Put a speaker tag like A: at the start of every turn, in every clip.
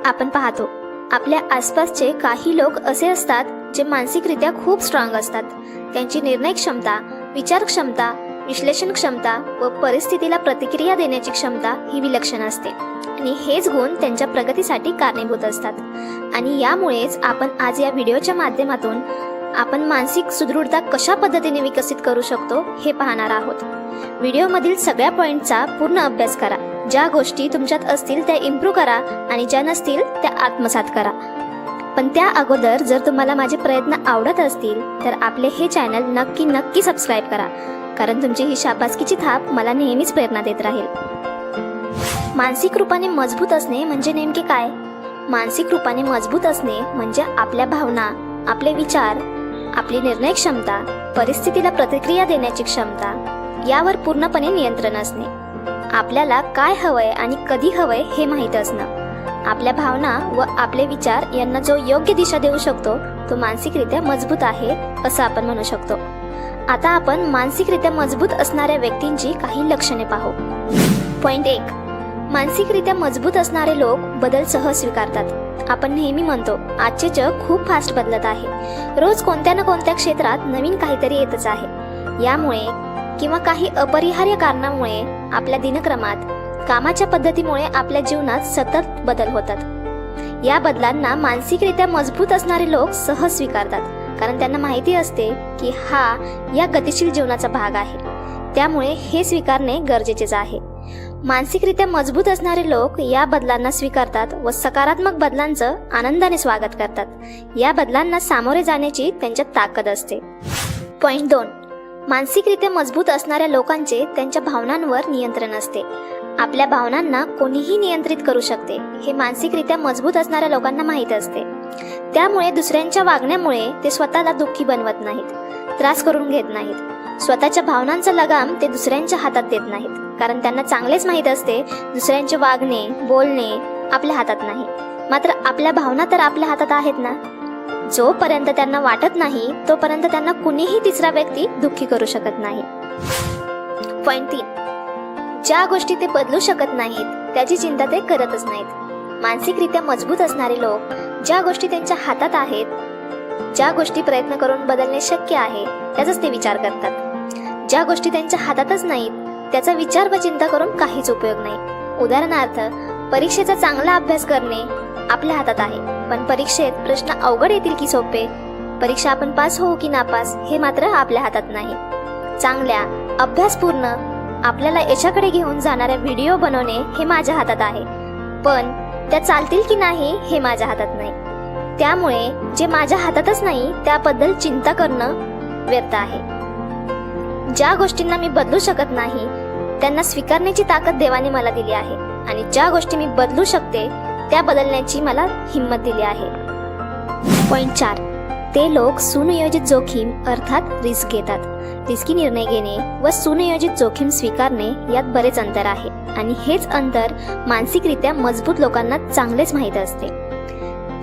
A: आपण पाहतो आपल्या आसपासचे काही लोक असे असतात जे मानसिकरित्या खूप स्ट्रॉंग असतात. त्यांची निर्णय क्षमता, विचार क्षमता, विश्लेषण क्षमता व परिस्थितीला प्रतिक्रिया देण्याची क्षमता ही विलक्षण असते आणि हेच गुण त्यांच्या प्रगतीसाठी कारणीभूत असतात. आणि यामुळेच आपण आज या व्हिडिओच्या माध्यमातून आपण मानसिक सुदृढता कशा पद्धतीने विकसित करू शकतो हे पाहणार आहोत. व्हिडिओमधील सगळ्या पॉइंटचा पूर्ण अभ्यास करा. ज्या गोष्टी तुमच्यात असतील त्या इम्प्रूव्ह करा आणि ज्या नसतील त्या आत्मसात करा. पण त्या अगोदर जर तुम्हाला माझे प्रयत्न आवडत असतील तर आपले हे चॅनल नक्की सबस्क्राईब करा, कारण तुमची ही शाबासकीची थाप मला नेहमीच प्रेरणा देत राहील. मानसिक रूपाने मजबूत असणे म्हणजे नेमके काय? मानसिक रूपाने मजबूत असणे म्हणजे आपल्या भावना, आपले विचार, आपली निर्णय क्षमता, परिस्थितीला प्रतिक्रिया देण्याची क्षमता यावर पूर्णपणे नियंत्रण असणे. आपल्याला काय हवंय आणि कधी हवंय हे माहीत असणं. आपल्या भावना व आपले विचार यांना जो योग्य दिशा देऊ शकतो तो मानसिकरित्या मजबूत आहे असं आपण म्हणू शकतो. आता आपण मानसिकरित्या मजबूत असणाऱ्या व्यक्तींची काही लक्षणे पाहू. पॉइंट 1. मानसिकरित्या मजबूत असणारे लोक बदल सहज स्वीकारतात. आपण नेहमी म्हणतो आजचे जग खूप फास्ट बदलत आहे. रोज कोणत्या ना कोणत्या क्षेत्रात नवीन काहीतरी येतच आहे. यामुळे किंवा काही अपरिहार्य कारणामुळे आपल्या दिनक्रमात, कामाच्या पद्धतीमुळे आपल्या जीवनात सतत बदल होतात. या बदलांना मानसिकरित्या मजबूत असणारे लोक सहज स्वीकारतात, कारण त्यांना माहिती असते की हा या गतिशील जीवनाचा भाग आहे. त्यामुळे हे स्वीकारणे गरजेचेच आहे. मानसिकरित्या मजबूत असणारे लोक या बदलांना स्वीकारतात व सकारात्मक बदलांचं आनंदाने स्वागत करतात. या बदलांना सामोरे जाण्याची त्यांच्यात ताकद असते. पॉइंट 2. मानसिकरित्या मजबूत असणाऱ्या लोकांचे त्यांच्या भावनांवर नियंत्रण असते. आपल्या भावनांना कोणीही नियंत्रित करू शकते हे मानसिकरित्या मजबूत असणाऱ्या लोकांना माहीत असते. त्यामुळे दुसऱ्यांच्या वागण्यामुळे ते स्वतःला दुःखी बनवत नाहीत, त्रास करून घेत नाहीत. स्वतःच्या भावनांचा लगाम ते दुसऱ्यांच्या हातात देत नाहीत, कारण त्यांना चांगलेच माहीत असते दुसऱ्यांचे वागणे, बोलणे आपल्या हातात नाही, मात्र आपल्या भावना तर आपल्या हातात आहेत ना. जोपर्यंत त्यांना वाटत नाही तोपर्यंत त्यांना कुणीही तिसरा व्यक्ती दुःखी करू शकत नाही. पॉइंट 3. ज्या गोष्टी ते बदलू शकत नाहीत त्याची चिंता ते करतच नाहीत. मानसिकरित्या मजबूत असणारे लोक ज्या गोष्टी त्यांच्या हातात आहेत, ज्या गोष्टी प्रयत्न करून बदलणे शक्य आहे त्याचाच ते विचार करतात. ज्या गोष्टी त्यांच्या हातातच नाहीत त्याचा विचार व चिंता करून काहीच उपयोग नाही. उदाहरणार्थ, परीक्षेचा चांगला अभ्यास करणे आपल्या हातात आहे, पण परीक्षेत प्रश्न अवघड येतील की सोपे, परीक्षा आपण पास होऊ की नापास हे मात्र आपल्या हातात नाही. चांगल्या अभ्यासपूर्ण आपल्याला याच्याकडे घेऊन जाणाऱ्या व्हिडिओ बनवणे हे माझ्या हातात आहे, पण त्या चालतील की नाही हे माझ्या हातात नाही. त्यामुळे जे माझ्या हातातच नाही त्याबद्दल चिंता करणं व्यर्थ आहे. ज्या गोष्टींना मी बदलू शकत नाही त्यांना स्वीकारण्याची ताकद देवाने मला दिली आहे आणि ज्या गोष्टी मी बदलू शकते त्या बदलण्याची मला हिंमत दिली आहे. पॉइंट 4. ते लोक सुनियोजित जोखीम अर्थात रिस्क घेतात. रिस्की निर्णय घेणे व सुनियोजित जोखीम स्वीकारणे यात बरेच अंतर आहे आणि हेच अंतर मानसिकरित्या मजबूत लोकांना चांगलेच माहीत असते.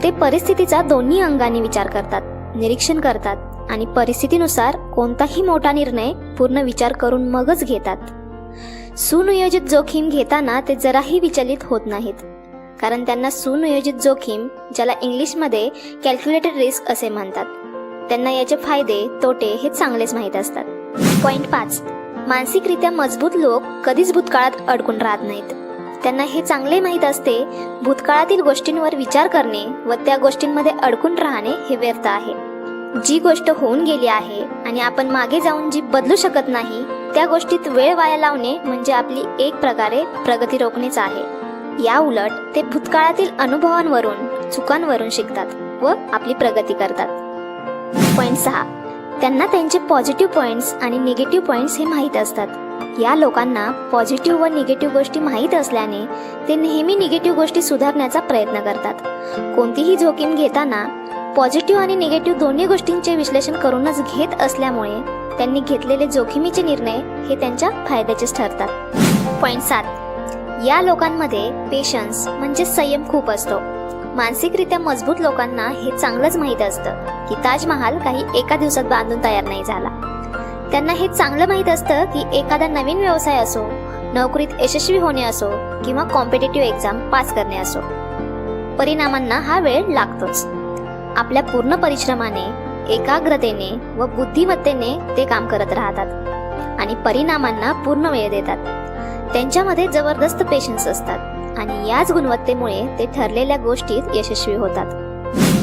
A: ते परिस्थितीचा दोन्ही अंगाने विचार करतात, निरीक्षण करतात आणि परिस्थितीनुसार कोणताही मोठा निर्णय पूर्ण विचार करून मगच घेतात. सुनियोजित जोखीम घेताना ते जराही विचलित होत नाहीत, कारण त्यांना सुनियोजित जोखीम, ज्याला इंग्लिशमध्ये कॅल्क्युलेटेड रिस्क असे म्हणतात, त्यांना याचे फायदे तोटे हे चांगलेच माहीत असतात. पॉइंट 5. मानसिकरित्या मजबूत लोक कधीच भूतकाळात अडकून राहत नाहीत. त्यांना हे चांगले माहीत असते भूतकाळातील गोष्टींवर विचार करणे व त्या गोष्टींमध्ये अडकून राहणे हे व्यर्थ आहे. जी गोष्ट होऊन गेली आहे आणि आपण मागे जाऊन जी बदलू शकत नाही त्या गोष्टीत वेळ वाया लावणे म्हणजे आपली एक प्रकारे प्रगती रोखणेच आहे. या उलट ते भूतकाळातील अनुभवांवरून, चुकांवरून शिकतात व आपली प्रगती करतात. पॉइंट 6. त्यांना त्यांचे पॉझिटिव्ह पॉइंट्स आणि निगेटिव्ह पॉइंट्स हे माहीत असतात. या लोकांना पॉझिटिव्ह व निगेटिव्ह गोष्टी माहीत असल्याने ते नेहमी निगेटिव्ह गोष्टी सुधारण्याचा प्रयत्न करतात. कोणतीही जोखीम घेताना पॉझिटिव्ह आणि निगेटिव्ह दोन्ही गोष्टींचे विश्लेषण करूनच घेत असल्यामुळे त्यांनी घेतलेले जोखमीचे निर्णय हे त्यांच्या फायद्याचेच ठरतात. पॉइंट 7. या लोकांमध्ये पेशन्स म्हणजे संयम खूप असतो. मानसिकरित्या मजबूत लोकांना हे चांगलंच माहीत असतं की ताजमहाल काही एका दिवसात बांधून तयार नाही झाला. त्यांना हे चांगलं माहीत असतं की एखादा नवीन व्यवसाय असो, नोकरीत यशस्वी होणे असो किंवा कॉम्पिटिटिव्ह एक्झाम पास करणे असो, परिणामांना हा वेळ लागतोच. आपल्या पूर्ण परिश्रमाने, एकाग्रतेने व बुद्धिमत्तेने ते काम करत राहतात आणि परिणामांना पूर्ण वेळ देतात. त्यांच्यामध्ये जबरदस्त पेशन्स असतात आणि याच गुणवत्तेमुळे ते ठरलेल्या गोष्टीत यशस्वी होतात.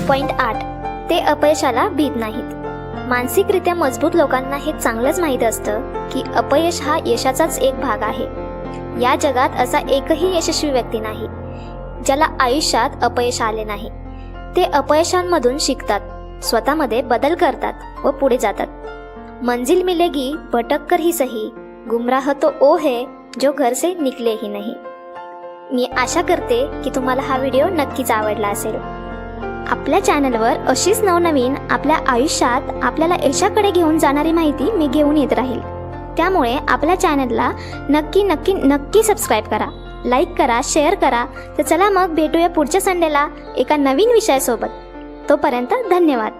A: पॉइंट 8. ते अपयशाला भीत नाहीत. मानसिकरित्या मजबूत लोकांना हे चांगलंच माहीत असतं की अपयश हा यशाचाच एक भाग आहे. या जगात असा एकही यशस्वी व्यक्ती नाही ज्याला आयुष्यात अपयश आले नाही. ते अपयशांमधून शिकतात, स्वतःमध्ये बदल करतात व पुढे जातात. मंजिल मिलेगी भटक कर ही सही, गुमराह तो ओ है जो घर से निकले ही नहीं. मी आशा करते की तुम्हाला हा व्हिडिओ नक्कीच आवडला असेल. आपल्या चॅनलवर अशीच नवनवीन आपल्या आयुष्यात आपल्याला यशाकडे घेऊन जाणारी माहिती मी घेऊन येत राहील. त्यामुळे आपल्या चॅनलला नक्की नक्की नक्की सबस्क्राईब करा, लाईक करा, शेअर करा. तर चला मग भेटूया पुढच्या संडेला एका नवीन विषयासोबत. तोपर्यंत धन्यवाद.